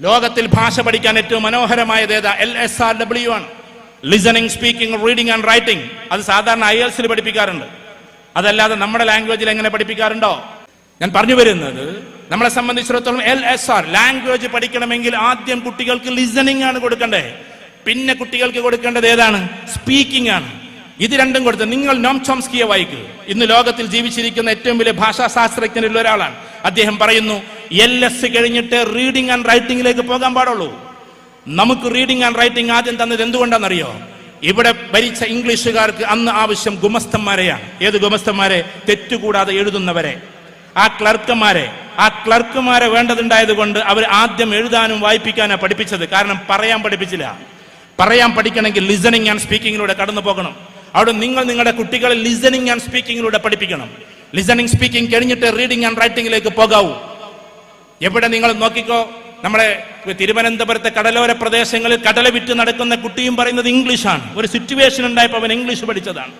ലോകത്തിൽ ഭാഷ പഠിക്കാൻ ഏറ്റവും മനോഹരമായത് ഏതാ? LSRW ആണ്. Listening, speaking, reading and writing. അത് സാധാരണ IELTS പഠിപ്പിക്കാറുണ്ട്. അതല്ലാതെ നമ്മുടെ ലാംഗ്വേജിൽ എങ്ങനെ പഠിപ്പിക്കാറുണ്ടോ? ഞാൻ പറഞ്ഞു വരുന്നത്, നമ്മളെ സംബന്ധിച്ചിടത്തോളം LSR ലാംഗ്വേജ് പഠിക്കണമെങ്കിൽ ആദ്യം കുട്ടികൾക്ക് ലിസണിംഗ് ആണ് കൊടുക്കേണ്ടത്. പിന്നെ കുട്ടികൾക്ക് കൊടുക്കേണ്ടത് ഏതാണ്? സ്പീക്കിംഗ് ആണ്. ഇത് രണ്ടും കൊടുത്ത് നിങ്ങൾ നോം ചോംസ്കിയെ വായിക്കൂ. ഇന്ന് ലോകത്തിൽ ജീവിച്ചിരിക്കുന്ന ഏറ്റവും വലിയ ഭാഷാ ശാസ്ത്രജ്ഞരിൽ ഒരാളാണ്. അദ്ദേഹം പറയുന്നു, LS കഴിഞ്ഞിട്ട് റീഡിംഗ് ആൻഡ് റൈറ്റിംഗിലേക്ക് പോകാൻ പാടുള്ളൂ. നമുക്ക് റീഡിംഗ് ആൻഡ് റൈറ്റിംഗ് ആദ്യം തന്നത് എന്തുകൊണ്ടാണെന്നറിയോ? ഇവിടെ ഭരിച്ച ഇംഗ്ലീഷുകാർക്ക് അന്ന് ആവശ്യം ഗുമസ്തന്മാരെയാണ്. ഏത് ഗുമസ്തന്മാരെ? തെറ്റുകൂടാതെ എഴുതുന്നവരെ. ആ ക്ലർക്കുമാരെ വേണ്ടതുണ്ടായത് കൊണ്ട് അവർ ആദ്യം എഴുതാനും വായിപ്പിക്കാനാണ് പഠിപ്പിച്ചത്. കാരണം പറയാൻ പഠിപ്പിച്ചില്ല. പറയാൻ പഠിക്കണമെങ്കിൽ ലിസണിങ് ആൻഡ് സ്പീക്കിങ്ങിലൂടെ കടന്നു പോകണം. അവിടെ നിങ്ങൾ നിങ്ങളുടെ കുട്ടികളെ ലിസണിങ് ആൻഡ് സ്പീക്കിങ്ങിലൂടെ പഠിപ്പിക്കണം. ലിസണിങ്, സ്പീക്കിംഗ് കഴിഞ്ഞിട്ട് റീഡിംഗ് ആൻഡ് റൈറ്റിംഗിലേക്ക് പോകാവൂ. എവിടെ നിങ്ങൾ നോക്കിക്കോ, നമ്മുടെ തിരുവനന്തപുരത്തെ കടലോര പ്രദേശങ്ങളിൽ കടല വിറ്റ് നടക്കുന്ന കുട്ടിയും പറയുന്നത് ഇംഗ്ലീഷാണ്. ഒരു സിറ്റുവേഷൻ ഉണ്ടായപ്പോൾ അവൻ ഇംഗ്ലീഷ് പഠിച്ചതാണ്.